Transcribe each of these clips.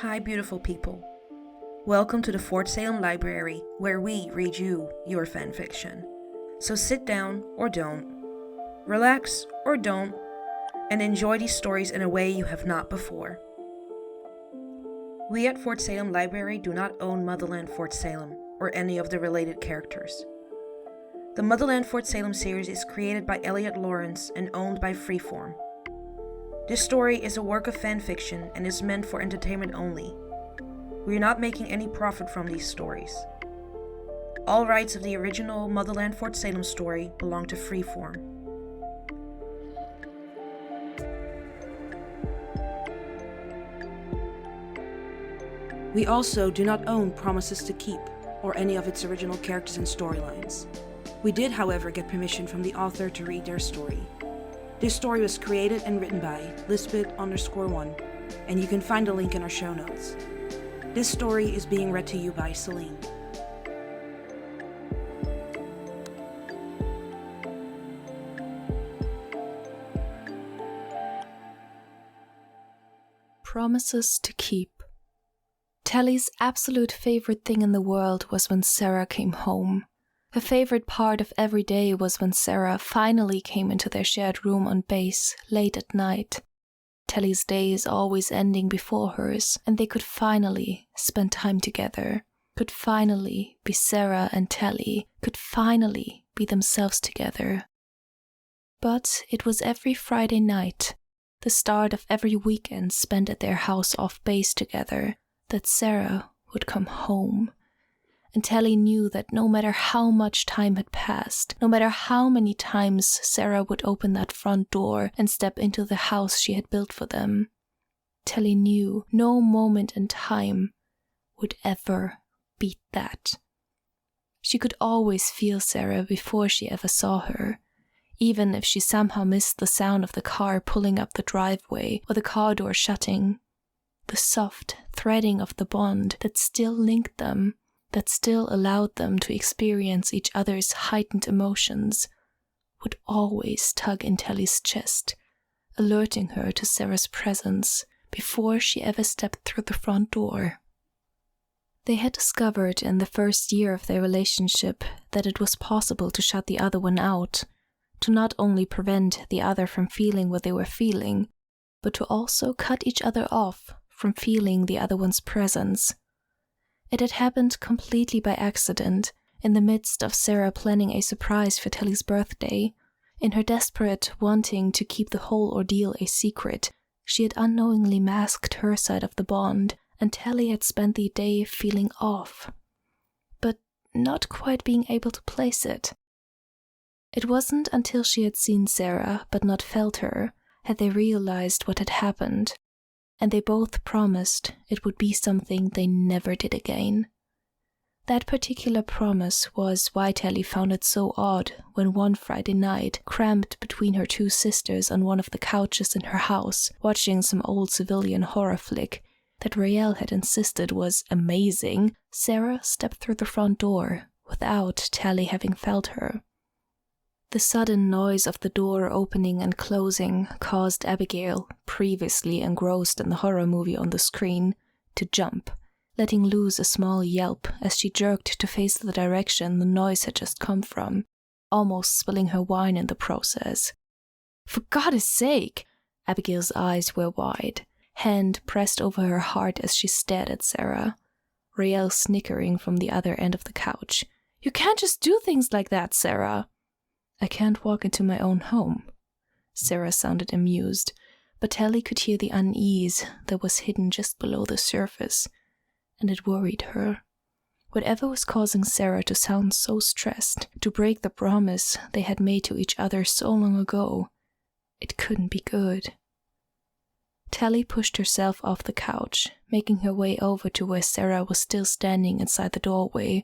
Hi, beautiful people. Welcome to the Fort Salem Library, where we read you your fanfiction. So sit down or don't, relax or don't, and enjoy these stories in a way you have not before. We at Fort Salem Library do not own Motherland Fort Salem or any of the related characters. The Motherland Fort Salem series is created by Elliot Lawrence and owned by Freeform. This story is a work of fanfiction and is meant for entertainment only. We are not making any profit from these stories. All rights of the original Motherland Fort Salem story belong to Freeform. We also do not own Promises to Keep or any of its original characters and storylines. We did, however, get permission from the author to read their story. This story was created and written by Lisbeth_1, and you can find a link in our show notes. This story is being read to you by Celine. Promises to Keep. Tally's absolute favorite thing in the world was when Sarah came home. Her favorite part of every day was when Sarah finally came into their shared room on base late at night. Tally's days always ending before hers, and they could finally spend time together, could finally be Sarah and Tally, could finally be themselves together. But it was every Friday night, the start of every weekend spent at their house off base together, that Sarah would come home. And Tally knew that no matter how much time had passed, no matter how many times Sarah would open that front door and step into the house she had built for them, Tally knew no moment in time would ever beat that. She could always feel Sarah before she ever saw her, even if she somehow missed the sound of the car pulling up the driveway or the car door shutting. The soft threading of the bond that still linked them, that still allowed them to experience each other's heightened emotions, would always tug in Tally's chest, alerting her to Sarah's presence before she ever stepped through the front door. They had discovered in the first year of their relationship that it was possible to shut the other one out, to not only prevent the other from feeling what they were feeling, but to also cut each other off from feeling the other one's presence. It had happened completely by accident, in the midst of Sarah planning a surprise for Tally's birthday. In her desperate wanting to keep the whole ordeal a secret, she had unknowingly masked her side of the bond, and Tally had spent the day feeling off, but not quite being able to place it. It wasn't until she had seen Sarah, but not felt her, had they realized what had happened, and they both promised it would be something they never did again. That particular promise was why Tally found it so odd when one Friday night, crammed between her two sisters on one of the couches in her house, watching some old civilian horror flick that Raelle had insisted was amazing, Sarah stepped through the front door without Tally having felt her. The sudden noise of the door opening and closing caused Abigail, previously engrossed in the horror movie on the screen, to jump, letting loose a small yelp as she jerked to face the direction the noise had just come from, almost spilling her wine in the process. "For God's sake!" Abigail's eyes were wide, hand pressed over her heart as she stared at Sarah. Raelle snickering from the other end of the couch. "You can't just do things like that, Sarah!" "I can't walk into my own home." Sarah sounded amused, but Tally could hear the unease that was hidden just below the surface, and it worried her. Whatever was causing Sarah to sound so stressed, to break the promise they had made to each other so long ago, it couldn't be good. Tally pushed herself off the couch, making her way over to where Sarah was still standing inside the doorway,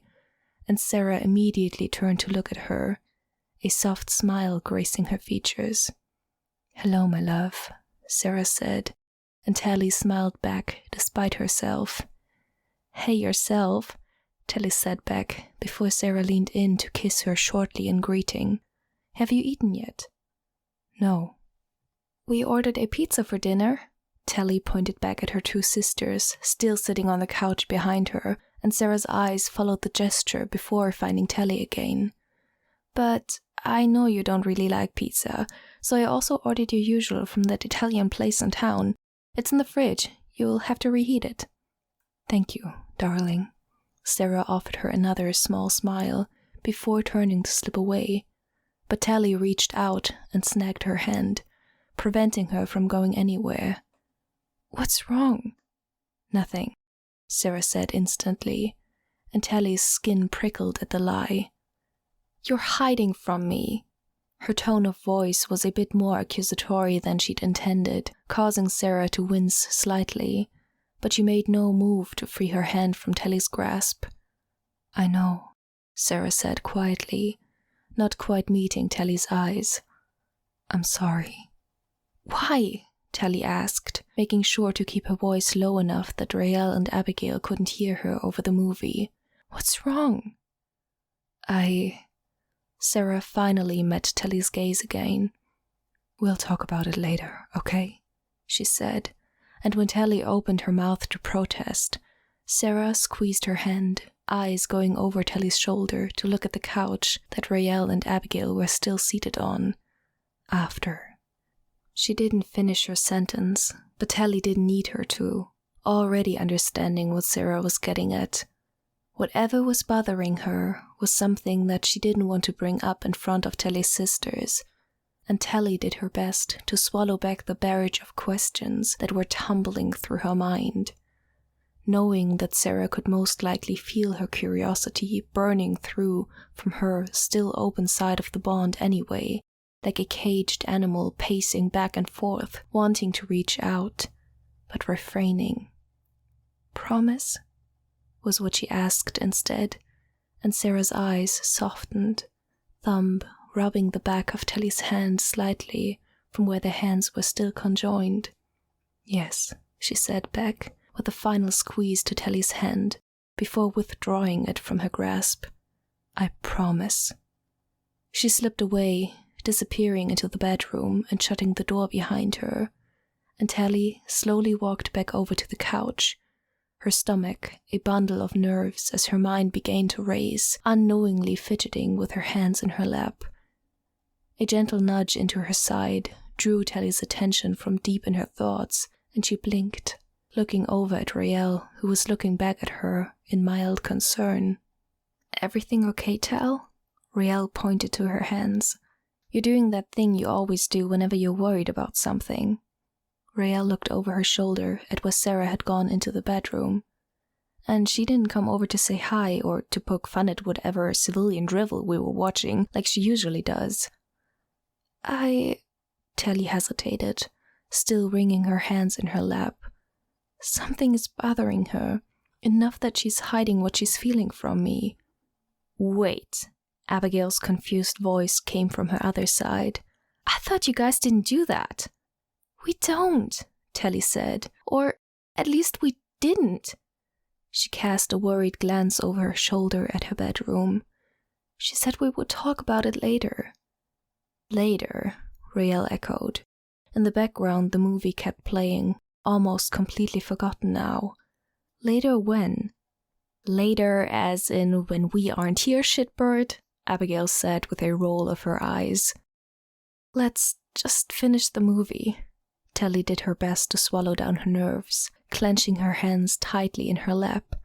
and Sarah immediately turned to look at her, a soft smile gracing her features. "Hello, my love," Sarah said, and Tally smiled back despite herself. "Hey yourself," Tally said back before Sarah leaned in to kiss her shortly in greeting. "Have you eaten yet?" "No." "We ordered a pizza for dinner," Telly pointed back at her two sisters, still sitting on the couch behind her, and Sarah's eyes followed the gesture before finding Telly again. But I know you don't really like pizza, so I also ordered your usual from that Italian place in town. It's in the fridge. You'll have to reheat it. Thank you, darling. Sarah offered her another small smile before turning to slip away, but Telly reached out and snagged her hand, preventing her from going anywhere. What's wrong? Nothing, Sarah said instantly, and Telly's skin prickled at the lie. You're hiding from me. Her tone of voice was a bit more accusatory than she'd intended, causing Sarah to wince slightly, but she made no move to free her hand from Telly's grasp. I know, Sarah said quietly, not quite meeting Telly's eyes. I'm sorry. Why? Telly asked, making sure to keep her voice low enough that Raelle and Abigail couldn't hear her over the movie. What's wrong? Sarah finally met Telly's gaze again. We'll talk about it later, okay? She said, and when Telly opened her mouth to protest, Sarah squeezed her hand, eyes going over Telly's shoulder to look at the couch that Raelle and Abigail were still seated on. After. She didn't finish her sentence, but Telly didn't need her to, already understanding what Sarah was getting at. Whatever was bothering her was something that she didn't want to bring up in front of Telly's sisters, and Telly did her best to swallow back the barrage of questions that were tumbling through her mind. Knowing that Sarah could most likely feel her curiosity burning through from her still open side of the bond anyway, like a caged animal pacing back and forth, wanting to reach out, but refraining. Promise? Was what she asked instead, and Sarah's eyes softened, thumb rubbing the back of Telly's hand slightly from where their hands were still conjoined. Yes, she said back, with a final squeeze to Telly's hand, before withdrawing it from her grasp. I promise. She slipped away, disappearing into the bedroom and shutting the door behind her, and Telly slowly walked back over to the couch, her stomach a bundle of nerves as her mind began to race, unknowingly fidgeting with her hands in her lap. A gentle nudge into her side drew Telly's attention from deep in her thoughts, and she blinked, looking over at Raelle, who was looking back at her in mild concern. Everything okay, Tell? Raelle pointed to her hands. You're doing that thing you always do whenever you're worried about something. Raelle looked over her shoulder at where Sarah had gone into the bedroom. And she didn't come over to say hi or to poke fun at whatever civilian drivel we were watching like she usually does. Telly hesitated, still wringing her hands in her lap. Something is bothering her, enough that she's hiding what she's feeling from me. Wait. Abigail's confused voice came from her other side. I thought you guys didn't do that. We don't, Telly said. Or at least we didn't. She cast a worried glance over her shoulder at her bedroom. She said we would talk about it later. Later, Raelle echoed. In the background, the movie kept playing, almost completely forgotten now. Later when? Later as in when we aren't here, shitbird, Abigail said with a roll of her eyes. Let's just finish the movie. Telly did her best to swallow down her nerves, clenching her hands tightly in her lap,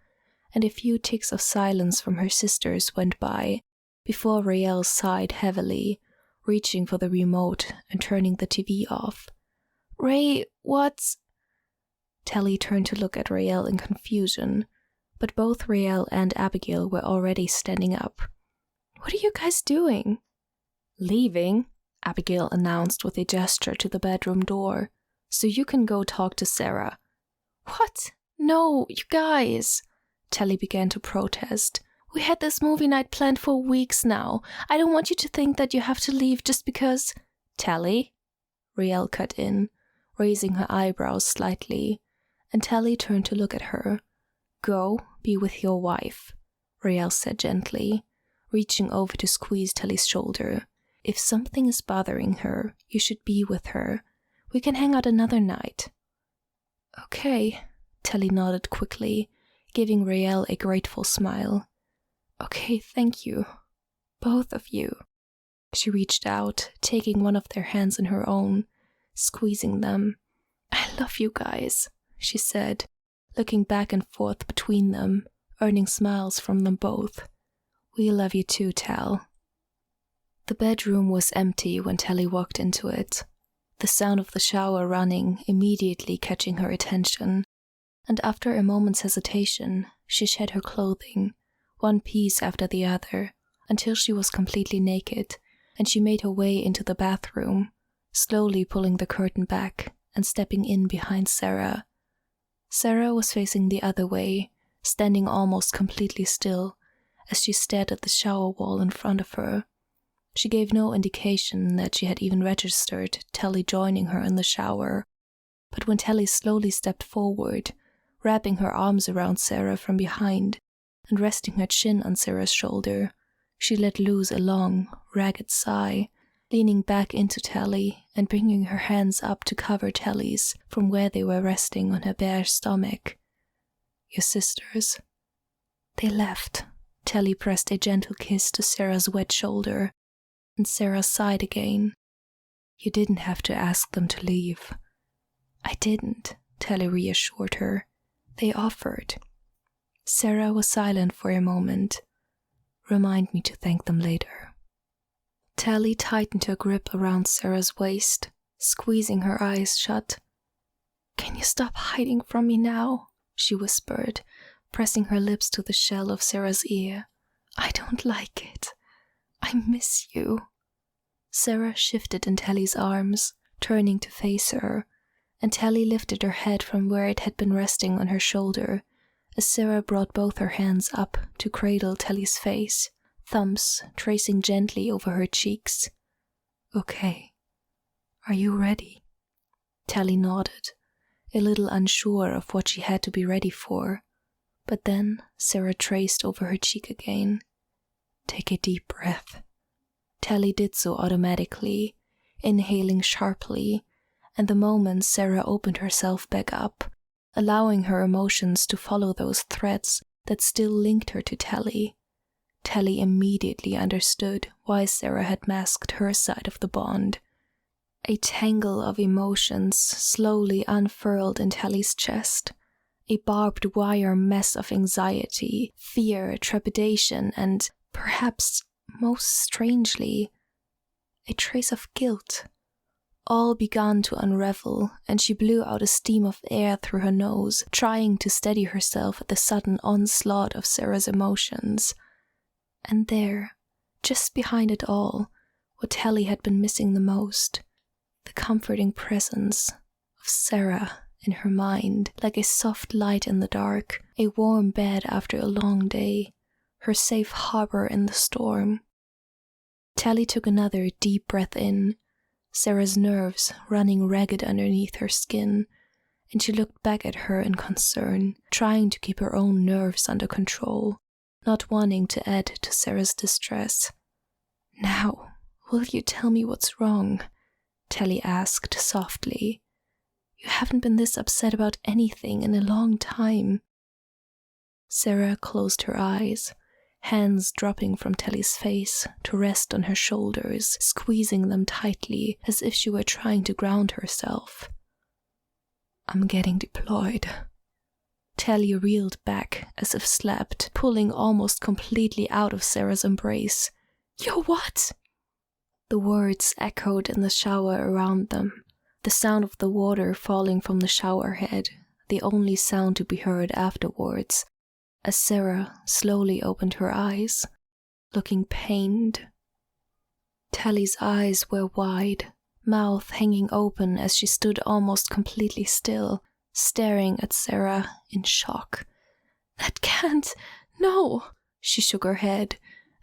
and a few ticks of silence from her sisters went by before Raelle sighed heavily, reaching for the remote and turning the TV off. Ray, what's... Telly turned to look at Raelle in confusion, but both Raelle and Abigail were already standing up. What are you guys doing? Leaving, Abigail announced with a gesture to the bedroom door, so you can go talk to Sarah. What? No, you guys, Telly began to protest. We had this movie night planned for weeks now. I don't want you to think that you have to leave just because... Telly? Raelle cut in, raising her eyebrows slightly, and Telly turned to look at her. Go, be with your wife, Raelle said gently, reaching over to squeeze Telly's shoulder. If something is bothering her, you should be with her. We can hang out another night. Okay, Telly nodded quickly, giving Raelle a grateful smile. Okay, thank you. Both of you. She reached out, taking one of their hands in her own, squeezing them. I love you guys, she said, looking back and forth between them, earning smiles from them both. We love you too, Tal. The bedroom was empty when Telly walked into it, the sound of the shower running immediately catching her attention, and after a moment's hesitation, she shed her clothing, one piece after the other, until she was completely naked, and she made her way into the bathroom, slowly pulling the curtain back and stepping in behind Sarah. Sarah was facing the other way, standing almost completely still, as she stared at the shower wall in front of her. She gave no indication that she had even registered Telly joining her in the shower, but when Telly slowly stepped forward, wrapping her arms around Sarah from behind and resting her chin on Sarah's shoulder, she let loose a long, ragged sigh, leaning back into Telly and bringing her hands up to cover Telly's from where they were resting on her bare stomach. Your sisters? They left. Telly pressed a gentle kiss to Sarah's wet shoulder, and Sarah sighed again. You didn't have to ask them to leave. I didn't, Telly reassured her. They offered. Sarah was silent for a moment. Remind me to thank them later. Telly tightened her grip around Sarah's waist, squeezing her eyes shut. Can you stop hiding from me now? She whispered, pressing her lips to the shell of Sarah's ear. I don't like it. I miss you. Sarah shifted in Telly's arms, turning to face her, and Telly lifted her head from where it had been resting on her shoulder, as Sarah brought both her hands up to cradle Telly's face, thumbs tracing gently over her cheeks. Okay. Are you ready? Telly nodded, a little unsure of what she had to be ready for, but then Sarah traced over her cheek again. Take a deep breath. Telly did so automatically, inhaling sharply, and the moment Sarah opened herself back up, allowing her emotions to follow those threads that still linked her to Telly. Telly immediately understood why Sarah had masked her side of the bond. A tangle of emotions slowly unfurled in Telly's chest, a barbed wire mess of anxiety, fear, trepidation, and, perhaps most strangely, a trace of guilt. All began to unravel, and she blew out a stream of air through her nose, trying to steady herself at the sudden onslaught of Sarah's emotions. And there, just behind it all, what Telly had been missing the most, the comforting presence of Sarah in her mind, like a soft light in the dark, a warm bed after a long day, her safe harbor in the storm. Telly took another deep breath in, Sarah's nerves running ragged underneath her skin, and she looked back at her in concern, trying to keep her own nerves under control, not wanting to add to Sarah's distress. Now, will you tell me what's wrong? Telly asked softly. You haven't been this upset about anything in a long time. Sarah closed her eyes, hands dropping from Telly's face to rest on her shoulders, squeezing them tightly as if she were trying to ground herself. I'm getting deployed. Telly reeled back as if slapped, pulling almost completely out of Sarah's embrace. You're what? The words echoed in the shower around them, the sound of the water falling from the shower head, the only sound to be heard afterwards, as Sarah slowly opened her eyes, looking pained. Telly's eyes were wide, mouth hanging open as she stood almost completely still, staring at Sarah in shock. That can't... No! She shook her head,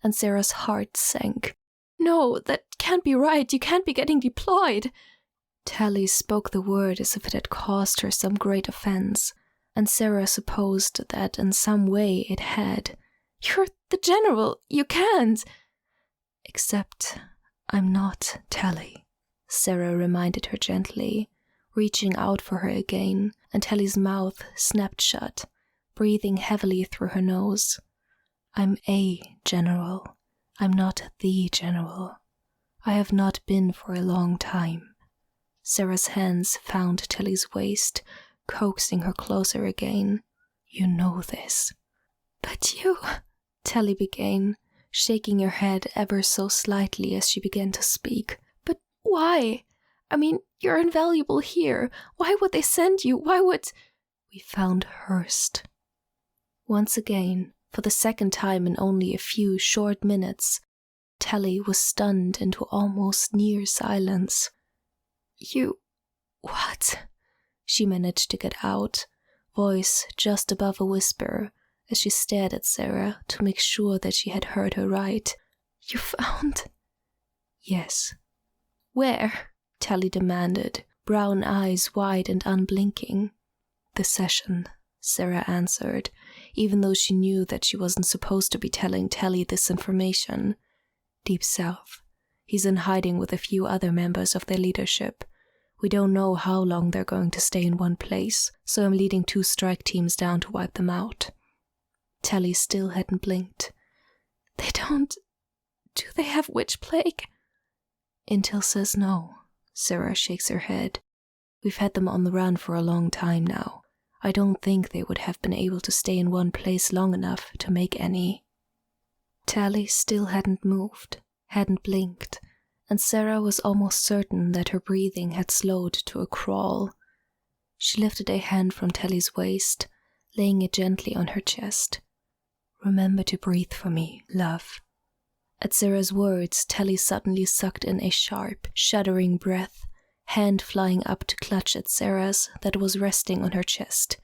and Sarah's heart sank. No, that can't be right. You can't be getting deployed. Telly spoke the word as if it had caused her some great offense, and Sarah supposed that in some way it had. You're the general. You can't. Except I'm not Telly, Sarah reminded her gently, reaching out for her again, and Telly's mouth snapped shut, breathing heavily through her nose. I'm a general. I'm not the general. I have not been for a long time. Sarah's hands found Telly's waist, coaxing her closer again. You know this. But you, Telly began, shaking her head ever so slightly as she began to speak. But why? I mean, you're invaluable here. Why would they send you? Why would... We found Hurst. Once again, for the second time in only a few short minutes, Telly was stunned into almost near silence. You... what? She managed to get out, voice just above a whisper, as she stared at Sarah to make sure that she had heard her right. You found... Yes. Where? Telly demanded, brown eyes wide and unblinking. The session, Sarah answered, even though she knew that she wasn't supposed to be telling Telly this information. Deep south. He's in hiding with a few other members of their leadership. We don't know how long they're going to stay in one place, so I'm leading 2 strike teams down to wipe them out. Telly still hadn't blinked. They don't... Do they have witch plague? Intel says no. Sarah shakes her head. We've had them on the run for a long time now. I don't think they would have been able to stay in one place long enough to make any. Telly still hadn't moved, hadn't blinked, and Sarah was almost certain that her breathing had slowed to a crawl. She lifted a hand from Telly's waist, laying it gently on her chest. Remember to breathe for me, love. At Sarah's words, Telly suddenly sucked in a sharp, shuddering breath, hand flying up to clutch at Sarah's that was resting on her chest.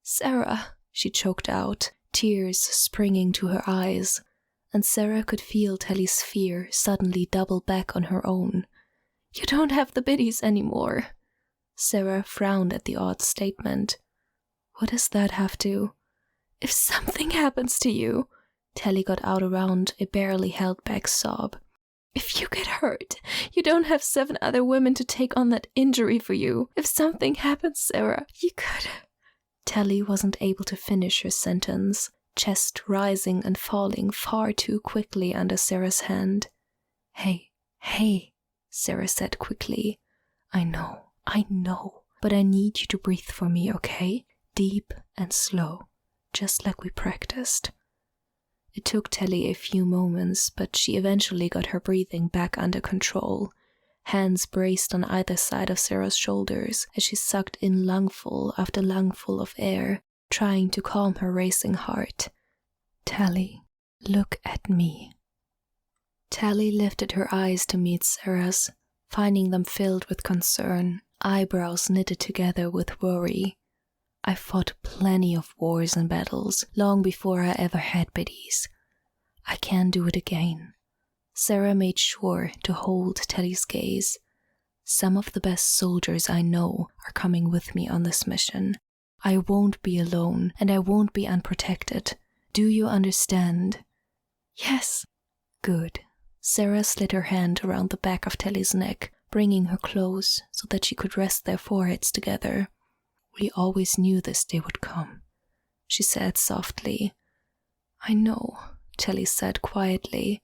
Sarah, she choked out, tears springing to her eyes, and Sarah could feel Telly's fear suddenly double back on her own. You don't have the biddies anymore. Sarah frowned at the odd statement. What does that have to... If something happens to you... Telly got out around a barely held back sob. If you get hurt, you don't have 7 other women to take on that injury for you. If something happens, Sarah, you could... Telly wasn't able to finish her sentence, chest rising and falling far too quickly under Sarah's hand. Hey, Sarah said quickly. I know, but I need you to breathe for me, okay? Deep and slow, just like we practiced. It took Telly a few moments, but she eventually got her breathing back under control, hands braced on either side of Sarah's shoulders as she sucked in lungful after lungful of air, trying to calm her racing heart. Telly, look at me. Telly lifted her eyes to meet Sarah's, finding them filled with concern, eyebrows knitted together with worry. I fought plenty of wars and battles long before I ever had biddies. I can do it again. Sarah made sure to hold Telly's gaze. Some of the best soldiers I know are coming with me on this mission. I won't be alone, and I won't be unprotected. Do you understand? Yes. Good. Sarah slid her hand around the back of Telly's neck, bringing her close so that she could rest their foreheads together. We always knew this day would come, she said softly. I know, Telly said quietly,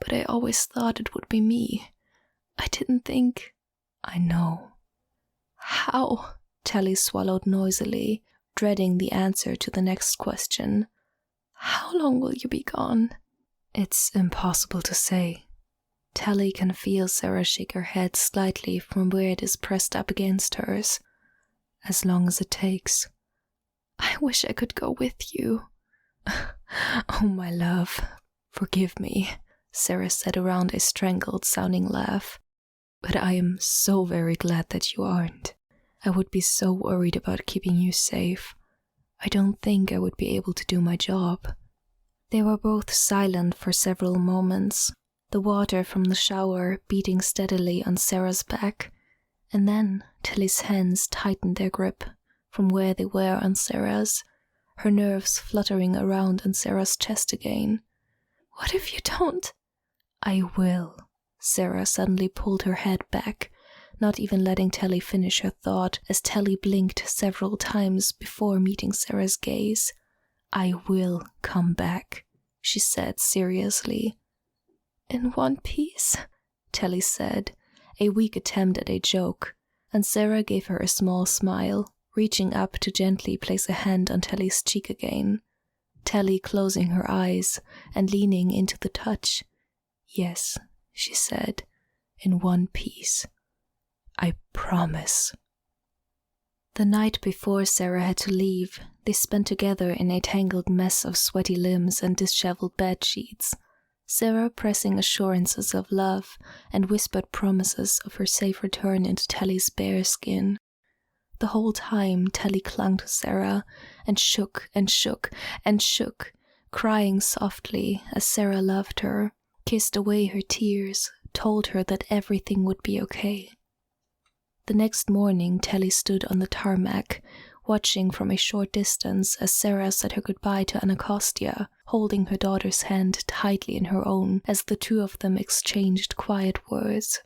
but I always thought it would be me. I didn't think... I know. How? Telly swallowed noisily, dreading the answer to the next question. How long will you be gone? It's impossible to say. Telly can feel Sarah shake her head slightly from where it is pressed up against hers. As long as it takes. I wish I could go with you. Oh, my love, forgive me, Sarah said around a strangled-sounding laugh. But I am so very glad that you aren't. I would be so worried about keeping you safe. I don't think I would be able to do my job. They were both silent for several moments, the water from the shower beating steadily on Sarah's back, and then Telly's hands tightened their grip from where they were on Sarah's, her nerves fluttering around on Sarah's chest again. What if you don't? I will. Sarah suddenly pulled her head back, not even letting Telly finish her thought as Telly blinked several times before meeting Sarah's gaze. "I will come back," she said seriously. "In one piece," Telly said, a weak attempt at a joke, and Sarah gave her a small smile, reaching up to gently place a hand on Telly's cheek again. Telly closing her eyes and leaning into the touch. "Yes," she said, "in one piece. I promise." The night before Sarah had to leave, they spent together in a tangled mess of sweaty limbs and disheveled bed sheets, Sarah pressing assurances of love and whispered promises of her safe return into Telly's bare skin. The whole time Telly clung to Sarah and shook and shook and shook, crying softly as Sarah loved her, kissed away her tears, told her that everything would be okay. The next morning Telly stood on the tarmac, watching from a short distance as Sarah said her goodbye to Anacostia, holding her daughter's hand tightly in her own as the two of them exchanged quiet words.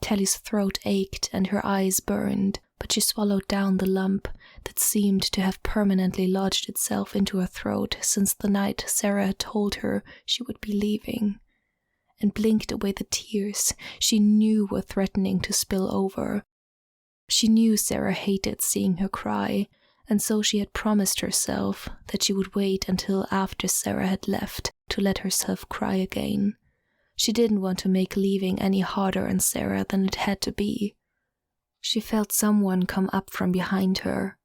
Telly's throat ached and her eyes burned, but she swallowed down the lump that seemed to have permanently lodged itself into her throat since the night Sarah had told her she would be leaving, and blinked away the tears she knew were threatening to spill over. She knew Sarah hated seeing her cry, and so she had promised herself that she would wait until after Sarah had left to let herself cry again. She didn't want to make leaving any harder on Sarah than it had to be. She felt someone come up from behind her,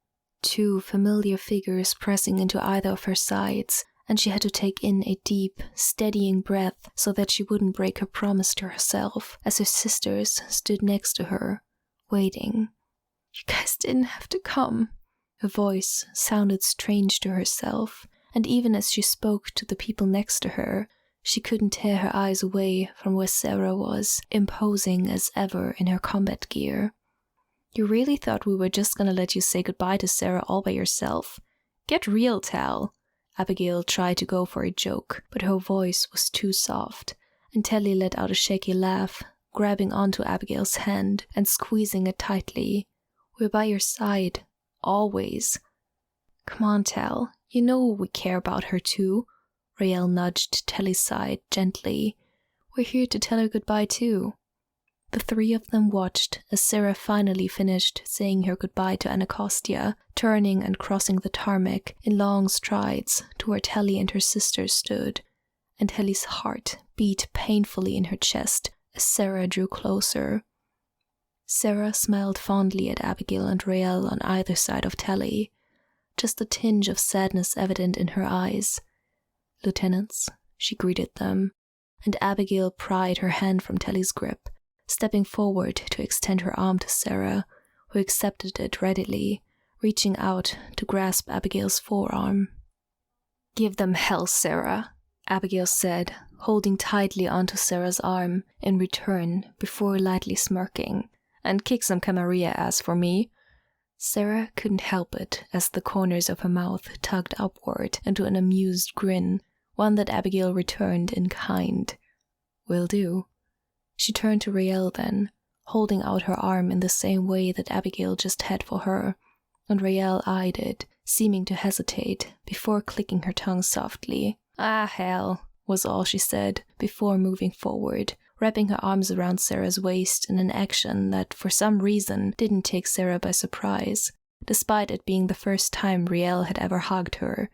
two familiar figures pressing into either of her sides, and she had to take in a deep, steadying breath so that she wouldn't break her promise to herself as her sisters stood next to her, waiting. "You guys didn't have to come." Her voice sounded strange to herself, and even as she spoke to the people next to her, she couldn't tear her eyes away from where Sarah was, imposing as ever in her combat gear. "You really thought we were just gonna let you say goodbye to Sarah all by yourself? Get real, Tal." Abigail tried to go for a joke, but her voice was too soft, and Telly let out a shaky laugh, grabbing onto Abigail's hand and squeezing it tightly. "We're by your side, always." "Come on, Tal, you know we care about her too." Raelle nudged Telly's side gently. "We're here to tell her goodbye too." The three of them watched as Sarah finally finished saying her goodbye to Anacostia, turning and crossing the tarmac in long strides to where Telly and her sisters stood, and Telly's heart beat painfully in her chest as Sarah drew closer. Sarah smiled fondly at Abigail and Raelle on either side of Telly, just a tinge of sadness evident in her eyes. "Lieutenants," she greeted them, and Abigail pried her hand from Telly's grip, stepping forward to extend her arm to Sarah, who accepted it readily, reaching out to grasp Abigail's forearm. "Give them hell, Sarah," Abigail said, holding tightly onto Sarah's arm in return before lightly smirking. "And kick some Camarilla ass for me." Sarah couldn't help it as the corners of her mouth tugged upward into an amused grin, one that Abigail returned in kind. "Will do." She turned to Raelle then, holding out her arm in the same way that Abigail just had for her, and Raelle eyed it, seeming to hesitate, before clicking her tongue softly. "Ah, hell," was all she said, before moving forward, wrapping her arms around Sarah's waist in an action that for some reason didn't take Sarah by surprise, despite it being the first time Raelle had ever hugged her.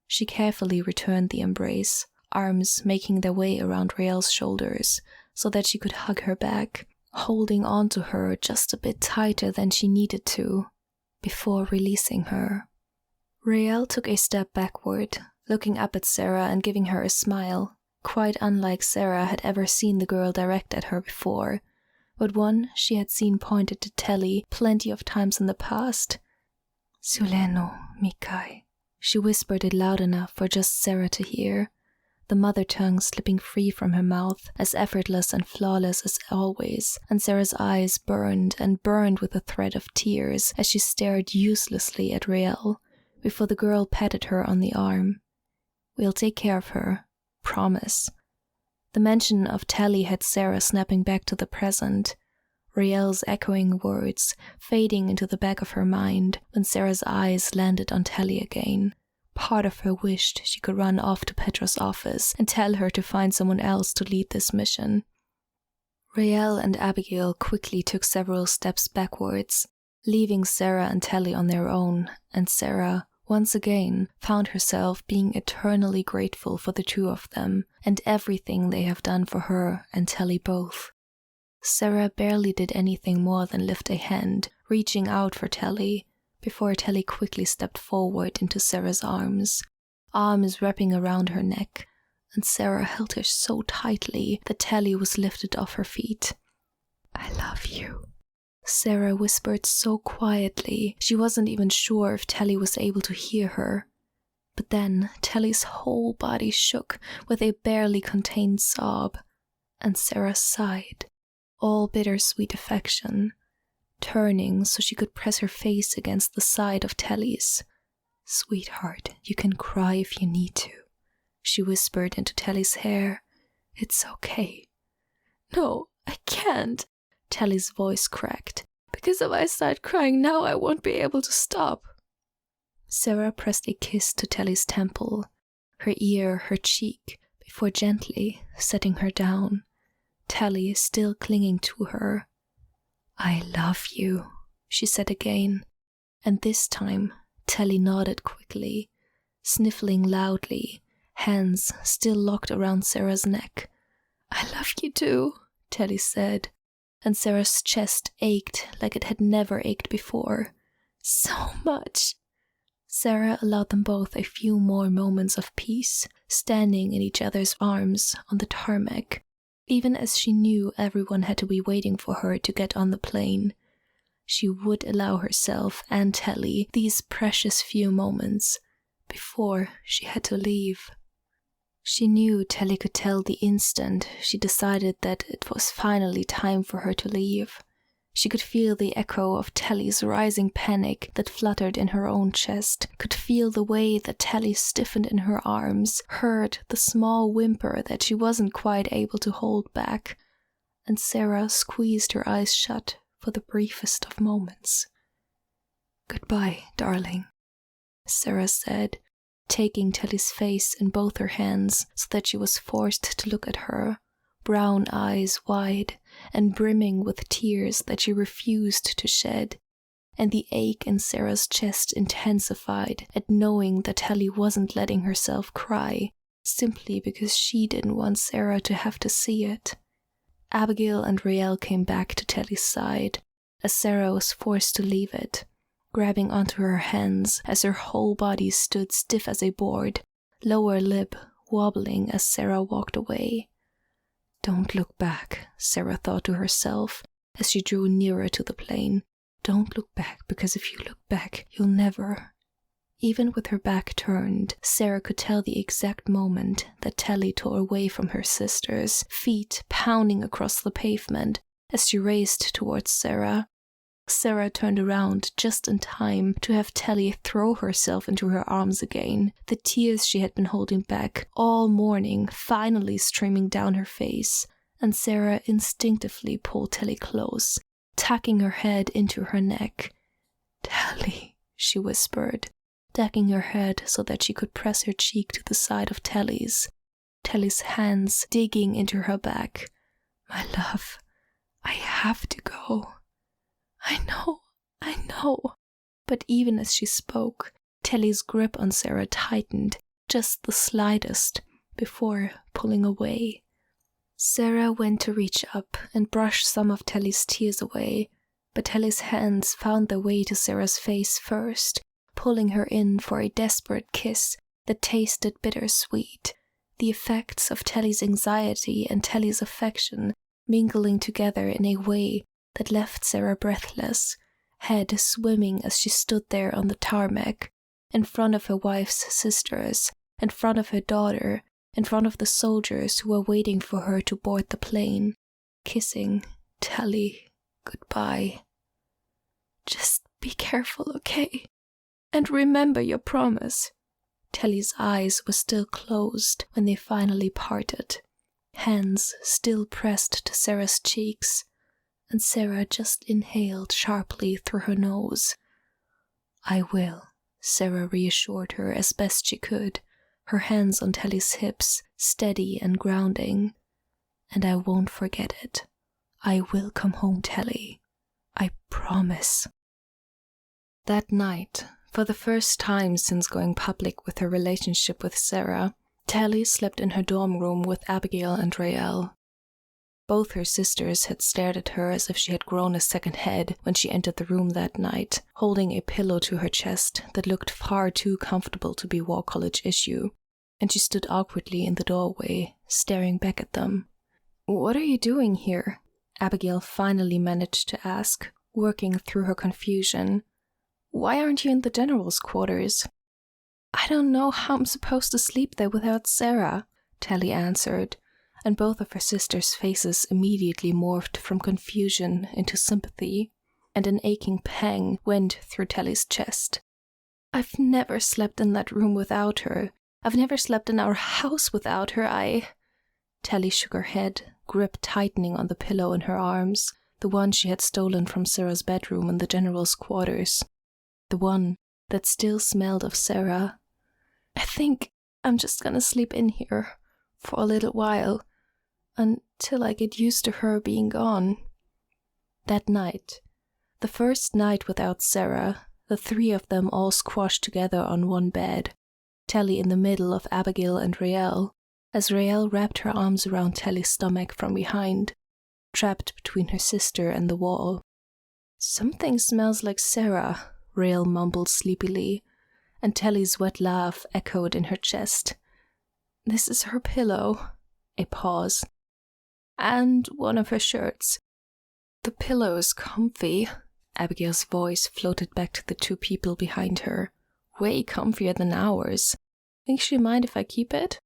She carefully returned the embrace, arms making their way around Raelle's shoulders so that she could hug her back, holding on to her just a bit tighter than she needed to, before releasing her. Raelle took a step backward, looking up at Sarah and giving her a smile, quite unlike Sarah had ever seen the girl direct at her before, but one she had seen pointed to Telly plenty of times in the past. "Suleno, Mikai." She whispered it loud enough for just Sarah to hear, the mother tongue slipping free from her mouth as effortless and flawless as always, and Sarah's eyes burned and burned with the threat of tears as she stared uselessly at Raelle, before the girl patted her on the arm. "We'll take care of her. Promise." The mention of Telly had Sarah snapping back to the present. Rael's echoing words fading into the back of her mind when Sarah's eyes landed on Telly again. Part of her wished she could run off to Petra's office and tell her to find someone else to lead this mission. Rael and Abigail quickly took several steps backwards, leaving Sarah and Telly on their own, and Sarah, once again, found herself being eternally grateful for the two of them and everything they have done for her and Telly both. Sarah barely did anything more than lift a hand, reaching out for Telly, before Telly quickly stepped forward into Sarah's arms wrapping around her neck, and Sarah held her so tightly that Telly was lifted off her feet. "I love you," Sarah whispered so quietly she wasn't even sure if Telly was able to hear her. But then Telly's whole body shook with a barely contained sob, and Sarah sighed, all bittersweet affection, turning so she could press her face against the side of Telly's. "Sweetheart, you can cry if you need to," she whispered into Telly's hair. "It's okay." "No, I can't," Telly's voice cracked, "because if I start crying now, I won't be able to stop." Sarah pressed a kiss to Telly's temple, her ear, her cheek, before gently setting her down, Telly still clinging to her. "I love you," she said again, and this time Telly nodded quickly, sniffling loudly, hands still locked around Sarah's neck. "I love you too," Telly said, and Sarah's chest ached like it had never ached before. "So much." Sarah allowed them both a few more moments of peace, standing in each other's arms on the tarmac, even as she knew everyone had to be waiting for her to get on the plane. She would allow herself and Telly these precious few moments before she had to leave. She knew Telly could tell the instant she decided that it was finally time for her to leave. She could feel the echo of Telly's rising panic that fluttered in her own chest, could feel the way that Telly stiffened in her arms, heard the small whimper that she wasn't quite able to hold back, and Sarah squeezed her eyes shut for the briefest of moments. "Goodbye, darling," Sarah said, taking Telly's face in both her hands so that she was forced to look at her, brown eyes wide and brimming with tears that she refused to shed, and the ache in Sarah's chest intensified at knowing that Telly wasn't letting herself cry simply because she didn't want Sarah to have to see it. Abigail and Rael came back to Telly's side as Sarah was forced to leave it, grabbing onto her hands as her whole body stood stiff as a board, lower lip wobbling as Sarah walked away. "Don't look back," Sarah thought to herself as she drew nearer to the plane. "Don't look back, because if you look back, you'll never..." Even with her back turned, Sarah could tell the exact moment that Telly tore away from her sisters, feet pounding across the pavement as she raced towards Sarah. Sarah turned around just in time to have Telly throw herself into her arms again, the tears she had been holding back all morning finally streaming down her face, and Sarah instinctively pulled Telly close, tucking her head into her neck. "Telly," she whispered, ducking her head so that she could press her cheek to the side of Telly's hands digging into her back. "My love, I have to go." I know. But even as she spoke, Telly's grip on Sarah tightened, just the slightest, before pulling away. Sarah went to reach up and brush some of Telly's tears away, but Telly's hands found their way to Sarah's face first, pulling her in for a desperate kiss that tasted bittersweet, the effects of Telly's anxiety and Telly's affection mingling together in a way that left Sarah breathless, head swimming as she stood there on the tarmac, in front of her wife's sisters, in front of her daughter, in front of the soldiers who were waiting for her to board the plane, kissing Telly goodbye. "Just be careful, okay? And remember your promise." Telly's eyes were still closed when they finally parted, hands still pressed to Sarah's cheeks, and Sarah just inhaled sharply through her nose. "I will," Sarah reassured her as best she could, her hands on Telly's hips, steady and grounding. "And I won't forget it. I will come home, Telly. I promise." That night, for the first time since going public with her relationship with Sarah, Telly slept in her dorm room with Abigail and Rael. Both her sisters had stared at her as if she had grown a second head when she entered the room that night, holding a pillow to her chest that looked far too comfortable to be War College issue, and she stood awkwardly in the doorway, staring back at them. "What are you doing here?" Abigail finally managed to ask, working through her confusion. "Why aren't you in the general's quarters?" "I don't know how I'm supposed to sleep there without Sarah," Telly answered, and both of her sisters' faces immediately morphed from confusion into sympathy, and an aching pang went through Telly's chest. "I've never slept in that room without her. I've never slept in our house without her. Telly shook her head, grip tightening on the pillow in her arms, the one she had stolen from Sarah's bedroom in the general's quarters. The one that still smelled of Sarah. "I think I'm just gonna sleep in here for a little while, until I get used to her being gone." That night, the first night without Sarah, the three of them all squashed together on one bed, Telly in the middle of Abigail and Rael, as Rael wrapped her arms around Telly's stomach from behind, trapped between her sister and the wall. "Something smells like Sarah," Rael mumbled sleepily, and Telly's wet laugh echoed in her chest. "This is her pillow." A pause. "And one of her shirts." "The pillow is comfy." Abigail's voice floated back to the two people behind her. "Way comfier than ours. Think she'd mind if I keep it?"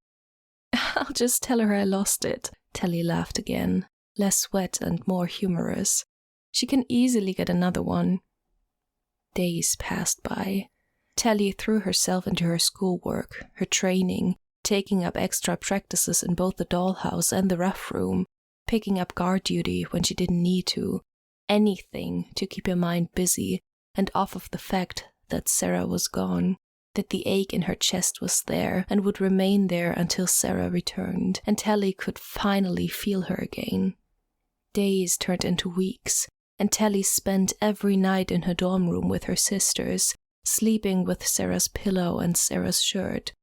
"I'll just tell her I lost it." Telly laughed again, less wet and more humorous. "She can easily get another one." Days passed by. Telly threw herself into her schoolwork, her training, taking up extra practices in both the dollhouse and the rough room, picking up guard duty when she didn't need to, anything to keep her mind busy and off of the fact that Sarah was gone, that the ache in her chest was there and would remain there until Sarah returned, and Telly could finally feel her again. Days turned into weeks, and Telly spent every night in her dorm room with her sisters, sleeping with Sarah's pillow and Sarah's shirt.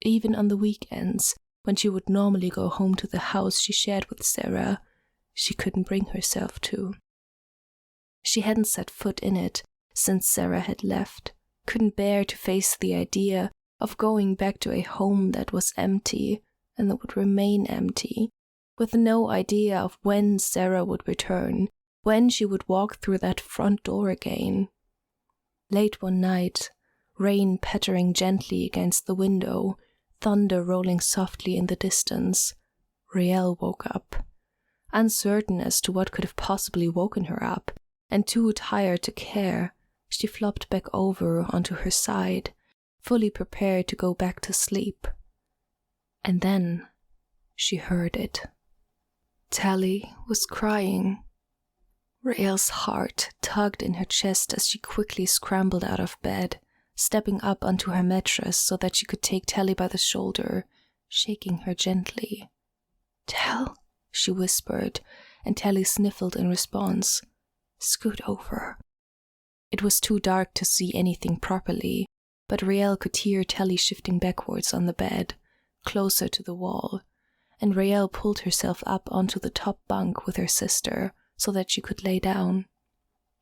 Even on the weekends, when she would normally go home to the house she shared with Sarah, she couldn't bring herself to. She hadn't set foot in it since Sarah had left, couldn't bear to face the idea of going back to a home that was empty and that would remain empty, with no idea of when Sarah would return, when she would walk through that front door again. Late one night, rain pattering gently against the window, thunder rolling softly in the distance, Rael woke up. Uncertain as to what could have possibly woken her up, and too tired to care, she flopped back over onto her side, fully prepared to go back to sleep. And then she heard it. Telly was crying. Rael's heart tugged in her chest as she quickly scrambled out of bed, stepping up onto her mattress so that she could take Telly by the shoulder, shaking her gently. "Tell," she whispered, and Telly sniffled in response. "Scoot over." It was too dark to see anything properly, but Rael could hear Telly shifting backwards on the bed, closer to the wall, and Rael pulled herself up onto the top bunk with her sister so that she could lay down.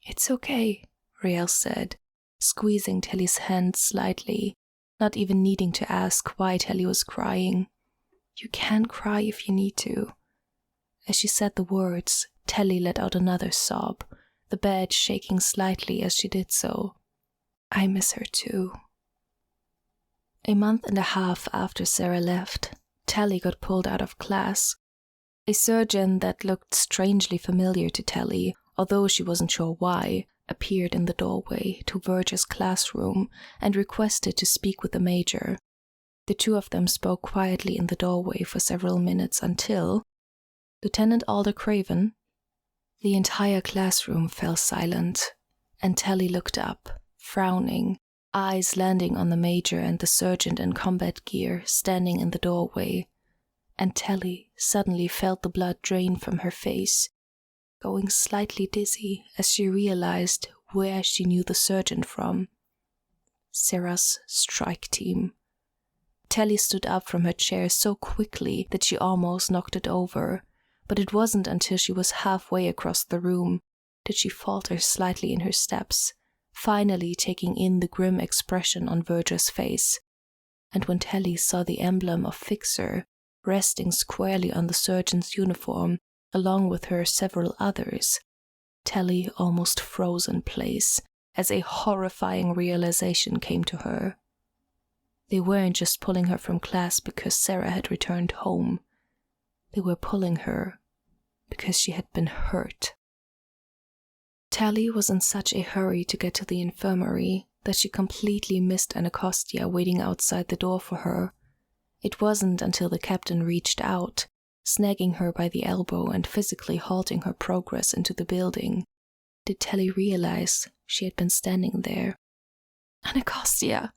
"It's okay," Rael said, squeezing Telly's hand slightly, not even needing to ask why Telly was crying. "You can cry if you need to." As she said the words, Telly let out another sob, the bed shaking slightly as she did so. "I miss her too." A month and a half after Sarah left, Telly got pulled out of class. A surgeon that looked strangely familiar to Telly, although she wasn't sure why, appeared in the doorway to Verge's classroom and requested to speak with the major. The two of them spoke quietly in the doorway for several minutes until, "Lieutenant Alder Craven?" The entire classroom fell silent, and Telly looked up, frowning, eyes landing on the major and the sergeant in combat gear standing in the doorway. And Telly suddenly felt the blood drain from her face, going slightly dizzy as she realized where she knew the sergeant from. Sarah's strike team. Telly stood up from her chair so quickly that she almost knocked it over, but it wasn't until she was halfway across the room that she faltered slightly in her steps, finally taking in the grim expression on Verger's face. And when Telly saw the emblem of Fixer resting squarely on the surgeon's uniform, along with her several others, Telly almost froze in place as a horrifying realization came to her. They weren't just pulling her from class because Sarah had returned home. They were pulling her because she had been hurt. Telly was in such a hurry to get to the infirmary that she completely missed Anacostia waiting outside the door for her. It wasn't until the captain reached out, snagging her by the elbow and physically halting her progress into the building, did Telly realize she had been standing there. Anacostia!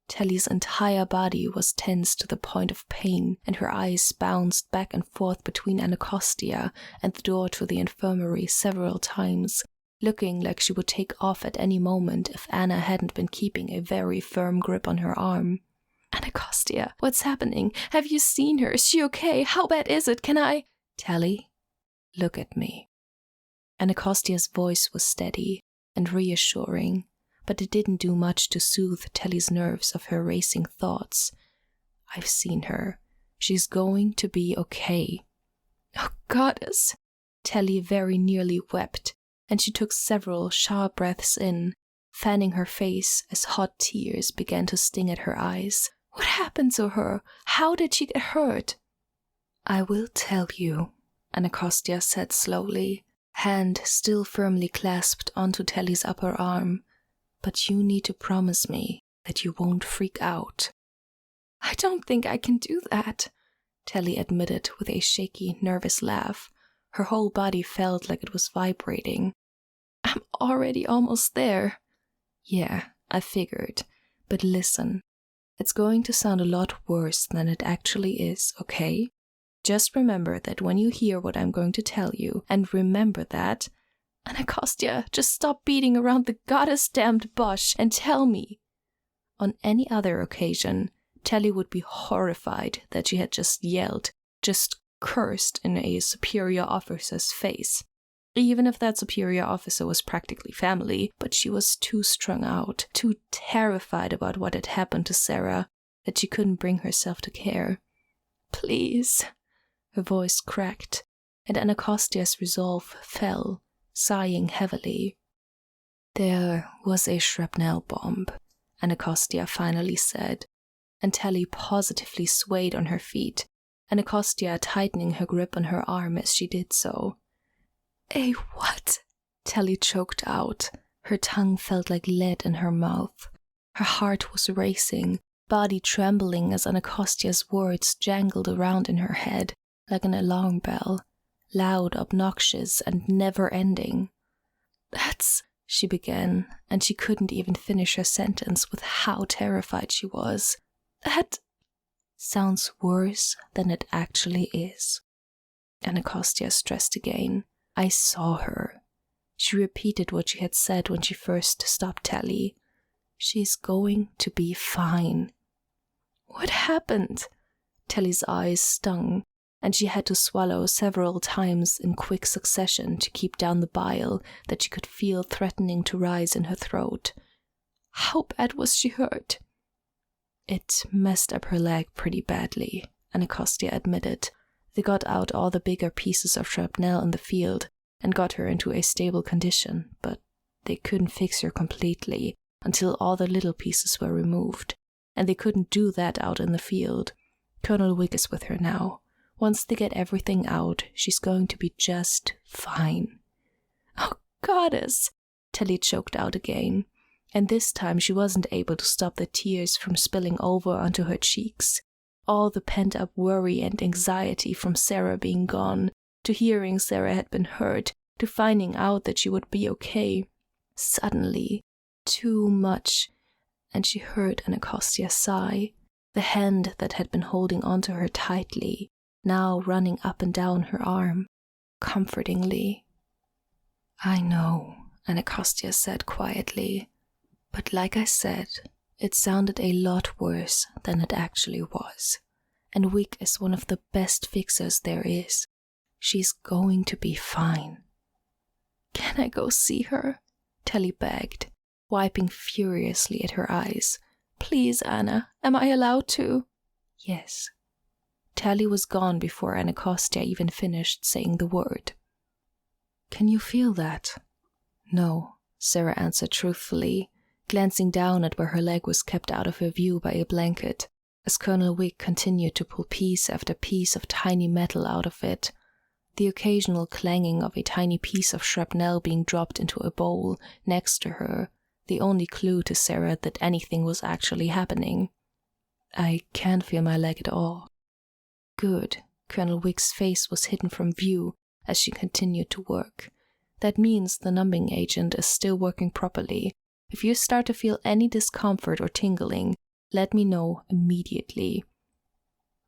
Telly's entire body was tense to the point of pain, and her eyes bounced back and forth between Anacostia and the door to the infirmary several times, looking like she would take off at any moment if Anna hadn't been keeping a very firm grip on her arm. Anacostia, what's happening? Have you seen her? Is she okay? How bad is it? Can I? Telly, look at me. Anacostia's voice was steady and reassuring, but it didn't do much to soothe Telly's nerves of her racing thoughts. I've seen her. She's going to be okay. Oh, goddess! Telly very nearly wept, and she took several sharp breaths in, fanning her face as hot tears began to sting at her eyes. What happened to her? How did she get hurt? I will tell you, Anacostia said slowly, hand still firmly clasped onto Telly's upper arm. But you need to promise me that you won't freak out. I don't think I can do that, Telly admitted with a shaky, nervous laugh. Her whole body felt like it was vibrating. I'm already almost there. Yeah, I figured. But listen, it's going to sound a lot worse than it actually is, okay? Just remember that when you hear what I'm going to tell you, and remember that... Anacostia, just stop beating around the goddess-damned bush and tell me. On any other occasion, Telly would be horrified that she had just yelled, just cursed in a superior officer's face. Even if that superior officer was practically family, but she was too strung out, too terrified about what had happened to Sarah, that she couldn't bring herself to care. Please. Her voice cracked, and Anacostia's resolve fell, sighing heavily. There was a shrapnel bomb, Anacostia finally said, and Telly positively swayed on her feet, Anacostia tightening her grip on her arm as she did so. A what? Telly choked out. Her tongue felt like lead in her mouth. Her heart was racing, body trembling as Anacostia's words jangled around in her head like an alarm bell. Loud, obnoxious, and never-ending. That's, she began, and she couldn't even finish her sentence with how terrified she was. That sounds worse than it actually is. Anacostia stressed again. I saw her. She repeated what she had said when she first stopped Telly. She's going to be fine. What happened? Telly's eyes stung, and she had to swallow several times in quick succession to keep down the bile that she could feel threatening to rise in her throat. How bad was she hurt? It messed up her leg pretty badly, Anacostia admitted. They got out all the bigger pieces of shrapnel in the field and got her into a stable condition, but they couldn't fix her completely until all the little pieces were removed, and they couldn't do that out in the field. Colonel Wick is with her now. Once they get everything out, she's going to be just fine. Oh, goddess! Telly choked out again, and this time she wasn't able to stop the tears from spilling over onto her cheeks. All the pent-up worry and anxiety from Sarah being gone, to hearing Sarah had been hurt, to finding out that she would be okay. Suddenly, too much, and she heard Anacostia sigh, the hand that had been holding onto her tightly, now running up and down her arm, comfortingly. "I know," Anacostia said quietly, "but like I said, it sounded a lot worse than it actually was, and Wick is one of the best fixers there is. She's going to be fine." "Can I go see her?" Telly begged, wiping furiously at her eyes. "Please, Anna, am I allowed to?" "Yes." Telly was gone before Anacostia even finished saying the word. "Can you feel that?" "No," Sarah answered truthfully, glancing down at where her leg was kept out of her view by a blanket, as Colonel Wick continued to pull piece after piece of tiny metal out of it, the occasional clanging of a tiny piece of shrapnel being dropped into a bowl next to her, the only clue to Sarah that anything was actually happening. "I can't feel my leg at all." "Good." Colonel Wick's face was hidden from view as she continued to work. "That means the numbing agent is still working properly. If you start to feel any discomfort or tingling, let me know immediately."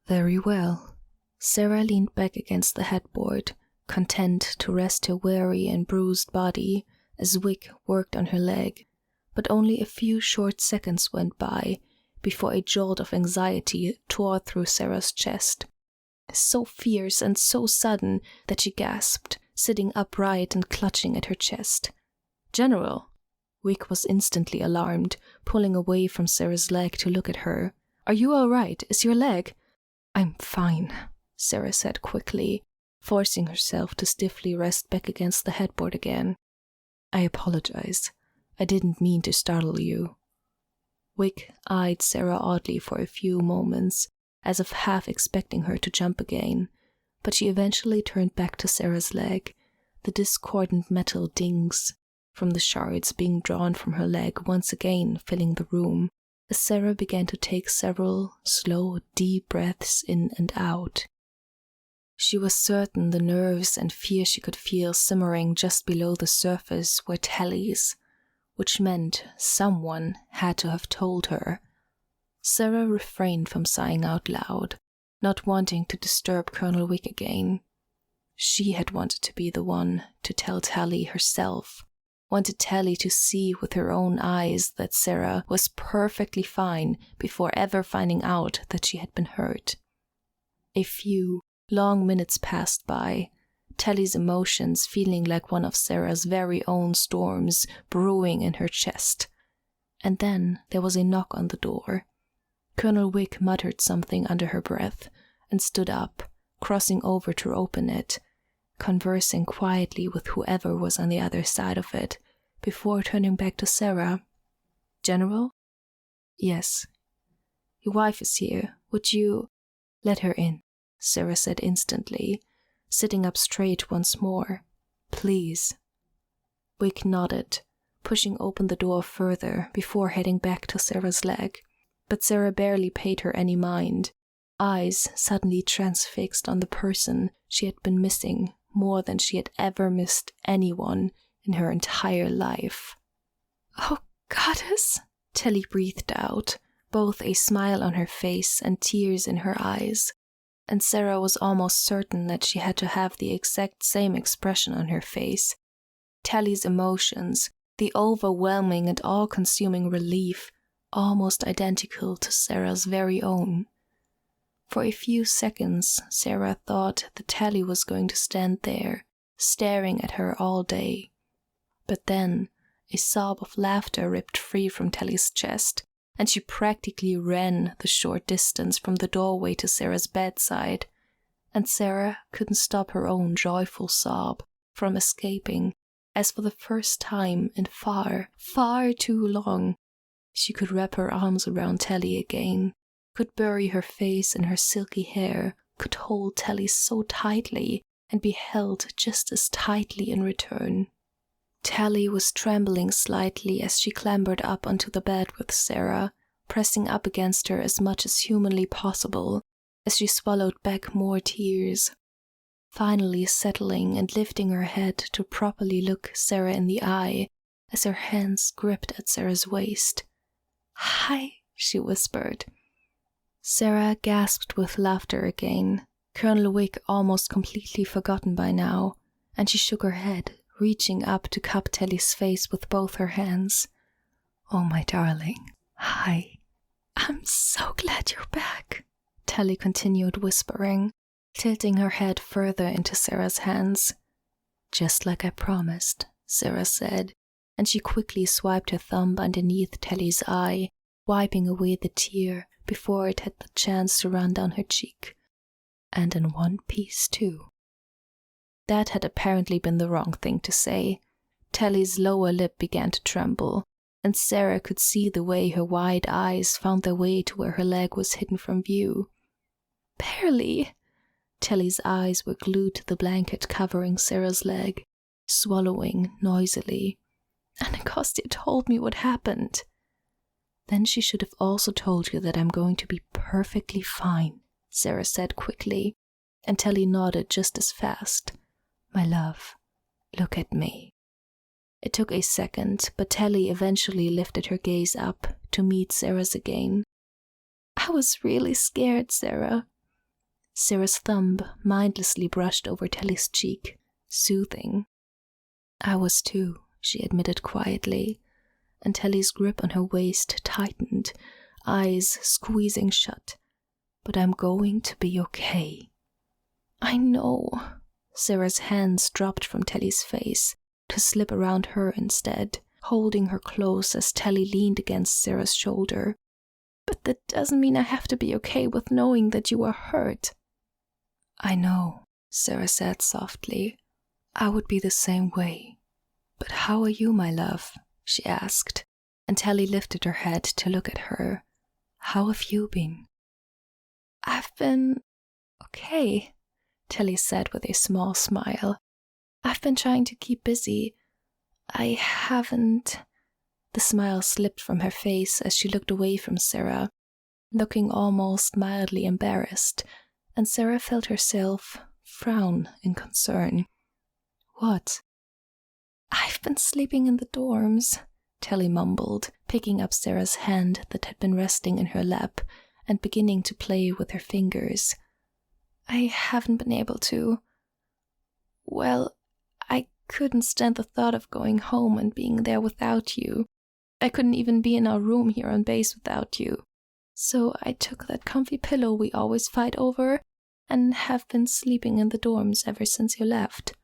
"Very well." Sarah leaned back against the headboard, content to rest her weary and bruised body as Wick worked on her leg, but only a few short seconds went by before a jolt of anxiety tore through Sarah's chest, so fierce and so sudden that she gasped, sitting upright and clutching at her chest. "General!" Wick was instantly alarmed, pulling away from Sarah's leg to look at her. "Are you all right? Is your leg—" "I'm fine," Sarah said quickly, forcing herself to stiffly rest back against the headboard again. "I apologize. I didn't mean to startle you." Wick eyed Sarah oddly for a few moments, as if half expecting her to jump again, but she eventually turned back to Sarah's leg, the discordant metal dings from the shards being drawn from her leg once again filling the room, as Sarah began to take several slow, deep breaths in and out. She was certain the nerves and fear she could feel simmering just below the surface were Telly's, which meant someone had to have told her. Sarah refrained from sighing out loud, not wanting to disturb Colonel Wick again. She had wanted to be the one to tell Telly herself, wanted Telly to see with her own eyes that Sarah was perfectly fine before ever finding out that she had been hurt. A few long minutes passed by, Telly's emotions feeling like one of Sarah's very own storms brewing in her chest. And then there was a knock on the door. Colonel Wick muttered something under her breath and stood up, crossing over to open it, conversing quietly with whoever was on the other side of it, before turning back to Sarah. "General?" "Yes." "Your wife is here. Would you—" "Let her in," Sarah said instantly, sitting up straight once more. "Please." Wick nodded, pushing open the door further before heading back to Sarah's leg, but Sarah barely paid her any mind, eyes suddenly transfixed on the person she had been missing more than she had ever missed anyone in her entire life. "Oh, Goddess," Telly breathed out, both a smile on her face and tears in her eyes, and Sarah was almost certain that she had to have the exact same expression on her face. Telly's emotions, the overwhelming and all-consuming relief, almost identical to Sarah's very own. For a few seconds, Sarah thought that Telly was going to stand there, staring at her all day. But then, a sob of laughter ripped free from Telly's chest, and she practically ran the short distance from the doorway to Sarah's bedside, and Sarah couldn't stop her own joyful sob from escaping, as for the first time in far, far too long, she could wrap her arms around Telly again, could bury her face in her silky hair, could hold Telly so tightly and be held just as tightly in return. Telly was trembling slightly as she clambered up onto the bed with Sarah, pressing up against her as much as humanly possible as she swallowed back more tears. finally settling and lifting her head to properly look Sarah in the eye as her hands gripped at Sarah's waist. "Hi," she whispered. Sarah gasped with laughter again, Colonel Wick almost completely forgotten by now, and she shook her head, reaching up to cup Telly's face with both her hands. "Oh, my darling, hi. I'm so glad you're back," Telly continued whispering, tilting her head further into Sarah's hands. "Just like I promised," Sarah said, and she quickly swiped her thumb underneath Telly's eye, wiping away the tear before it had the chance to run down her cheek. "And in one piece, too." That had apparently been the wrong thing to say. Telly's lower lip began to tremble, and Sarah could see the way her wide eyes found their way to where her leg was hidden from view. "Barely." Telly's eyes were glued to the blanket covering Sarah's leg, swallowing noisily. "And Kostya told me what happened." "Then she should have also told you that I'm going to be perfectly fine," Sarah said quickly, and Telly nodded just as fast. "My love, look at me." It took a second, but Telly eventually lifted her gaze up to meet Sarah's again. "I was really scared, Sarah." Sarah's thumb mindlessly brushed over Telly's cheek, soothing. "I was too," she admitted quietly, and Telly's grip on her waist tightened, eyes squeezing shut. "But I'm going to be okay." "I know." Sarah's hands dropped from Telly's face to slip around her instead, holding her close as Telly leaned against Sarah's shoulder. "But that doesn't mean I have to be okay with knowing that you are hurt." "I know," Sarah said softly. "I would be the same way. But how are you, my love?" she asked, and Telly lifted her head to look at her. "How have you been?" "I've been okay," Telly said with a small smile. "I've been trying to keep busy. I haven't—" The smile slipped from her face as she looked away from Sarah, looking almost mildly embarrassed, and Sarah felt herself frown in concern. "What?" "I've been sleeping in the dorms," Telly mumbled, picking up Sarah's hand that had been resting in her lap and beginning to play with her fingers. "I haven't been able to. Well, I couldn't stand the thought of going home and being there without you. I couldn't even be in our room here on base without you. So I took that comfy pillow we always fight over and have been sleeping in the dorms ever since you left."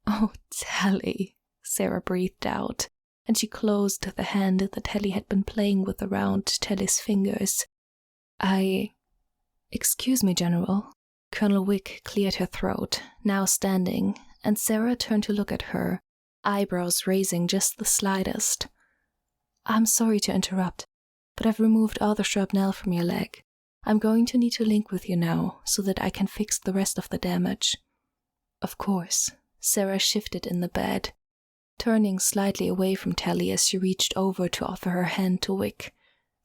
"Oh, Telly," Sarah breathed out, and she closed the hand that Telly had been playing with around Telly's fingers. Excuse me, General." Colonel Wick cleared her throat, now standing, and Sarah turned to look at her, eyebrows raising just the slightest. "I'm sorry to interrupt, but I've removed all the shrapnel from your leg. I'm going to need to link with you now so that I can fix the rest of the damage." "Of course." Sarah shifted in the bed, turning slightly away from Telly as she reached over to offer her hand to Wick,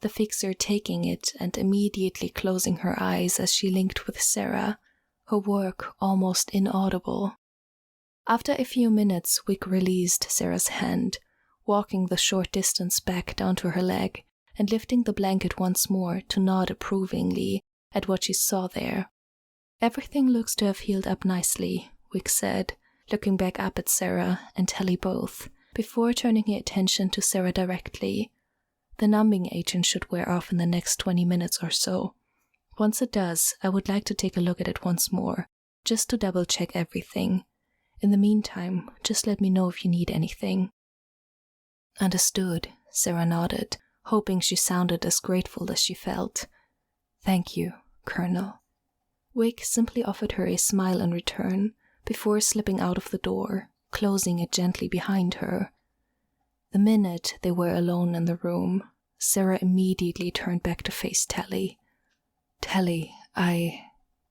the fixer taking it and immediately closing her eyes as she linked with Sarah, her work almost inaudible. After a few minutes, Wick released Sarah's hand, walking the short distance back down to her leg and lifting the blanket once more to nod approvingly at what she saw there. "Everything looks to have healed up nicely," Wick said, looking back up at Sarah and Telly both, before turning her attention to Sarah directly. "The numbing agent should wear off in the next 20 minutes or so. Once it does, I would like to take a look at it once more, just to double-check everything. In the meantime, just let me know if you need anything." "Understood," Sarah nodded, hoping she sounded as grateful as she felt. "Thank you, Colonel." Wick simply offered her a smile in return, before slipping out of the door, closing it gently behind her. The minute they were alone in the room, Sarah immediately turned back to face Telly. "Telly,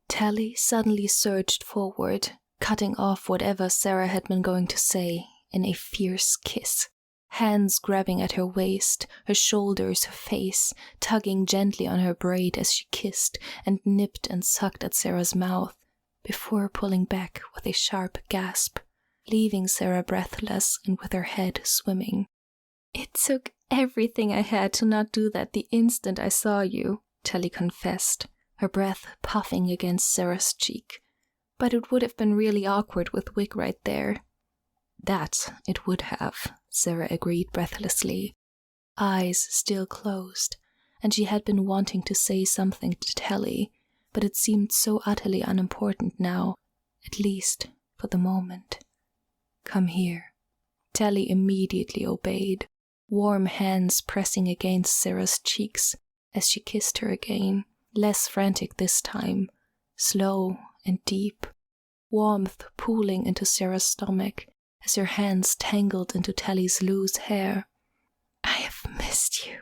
Telly suddenly surged forward, cutting off whatever Sarah had been going to say in a fierce kiss, hands grabbing at her waist, her shoulders, her face, tugging gently on her braid as she kissed and nipped and sucked at Sarah's mouth. before pulling back with a sharp gasp, leaving Sarah breathless and with her head swimming. "It took everything I had to not do that the instant I saw you," Telly confessed, her breath puffing against Sarah's cheek. "But it would have been really awkward with Wick right there." "That it would have," Sarah agreed breathlessly, eyes still closed, and she had been wanting to say something to Telly, but it seemed so utterly unimportant now, at least for the moment. "Come here." Telly immediately obeyed, warm hands pressing against Sarah's cheeks as she kissed her again, less frantic this time, slow and deep, warmth pooling into Sarah's stomach as her hands tangled into Telly's loose hair. "I have missed you,"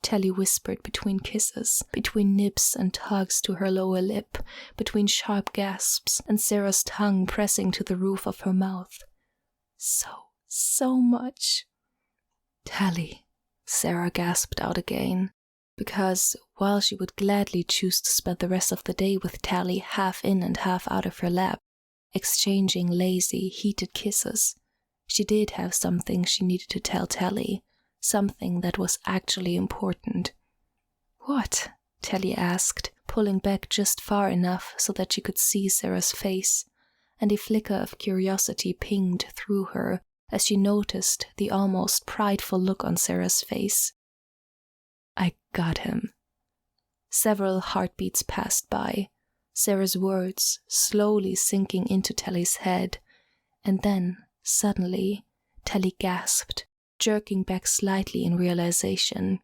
Telly whispered between kisses, between nips and tugs to her lower lip, between sharp gasps and Sarah's tongue pressing to the roof of her mouth. So much." "Telly," Sarah gasped out again, because while she would gladly choose to spend the rest of the day with Telly half in and half out of her lap, exchanging lazy, heated kisses, she did have something she needed to tell Telly, something that was actually important. "What?" Telly asked, pulling back just far enough so that she could see Sarah's face, and a flicker of curiosity pinged through her as she noticed the almost prideful look on Sarah's face. "I got him." Several heartbeats passed by, Sarah's words slowly sinking into Telly's head, and then, suddenly, Telly gasped, jerking back slightly in realization.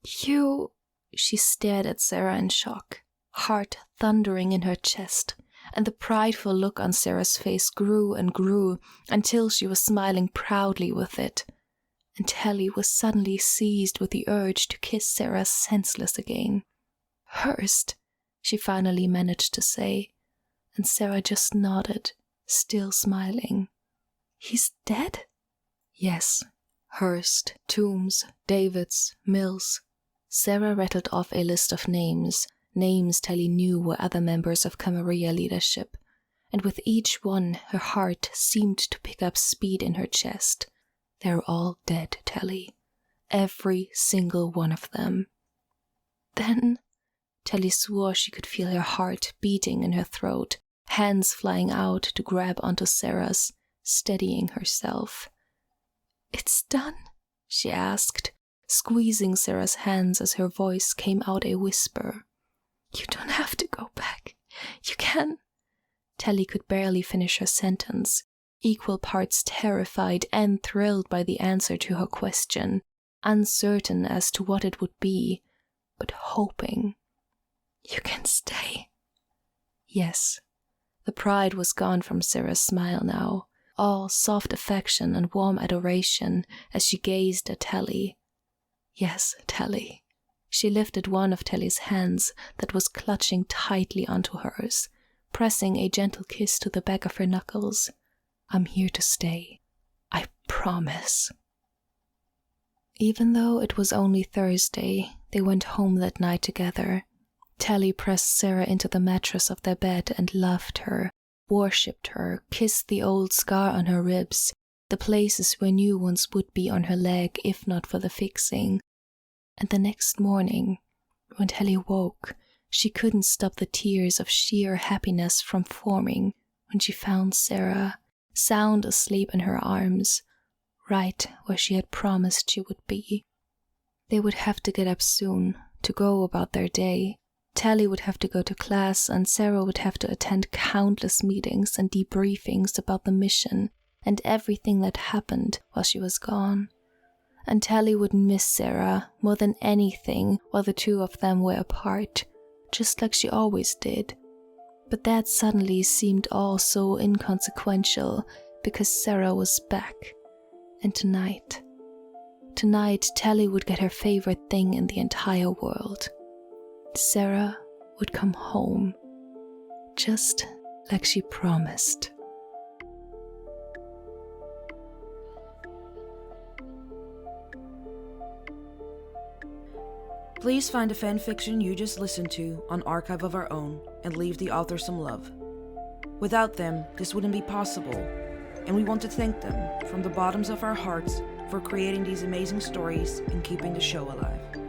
"You—" She stared at Sarah in shock, heart thundering in her chest, and the prideful look on Sarah's face grew and grew until she was smiling proudly with it, and Telly was suddenly seized with the urge to kiss Sarah senseless again. "Hurst," she finally managed to say, and Sarah just nodded, still smiling. "He's dead?" "Yes. Hurst, Toombs, Davids, Mills." Sarah rattled off a list of names Telly knew were other members of Camarilla leadership, and with each one her heart seemed to pick up speed in her chest. "They're all dead, Telly. Every single one of them." "Then," Telly swore she could feel her heart beating in her throat, hands flying out to grab onto Sarah's, steadying herself. "It's done?" she asked, squeezing Sarah's hands as her voice came out a whisper. "You don't have to go back. You can—" Telly could barely finish her sentence, equal parts terrified and thrilled by the answer to her question, uncertain as to what it would be, but hoping. "You can stay." Yes. The pride was gone from Sarah's smile now, all soft affection and warm adoration as she gazed at Telly. "Yes, Telly." She lifted one of Telly's hands that was clutching tightly onto hers, pressing a gentle kiss to the back of her knuckles. "I'm here to stay. I promise." Even though it was only Thursday, they went home that night together. Telly pressed Sarah into the mattress of their bed and loved her, worshipped her, kissed the old scar on her ribs, the places where new ones would be on her leg if not for the fixing. And the next morning, when Telly woke, she couldn't stop the tears of sheer happiness from forming when she found Sarah, sound asleep in her arms, right where she had promised she would be. They would have to get up soon to go about their day. Telly would have to go to class, and Sarah would have to attend countless meetings and debriefings about the mission and everything that happened while she was gone. And Telly would miss Sarah more than anything while the two of them were apart, just like she always did. But that suddenly seemed all so inconsequential because Sarah was back. And tonight Telly would get her favorite thing in the entire world. Sarah would come home, just like she promised. Please find the fanfiction you just listened to on Archive of Our Own and leave the author some love. Without them, this wouldn't be possible, and we want to thank them from the bottoms of our hearts for creating these amazing stories and keeping the show alive.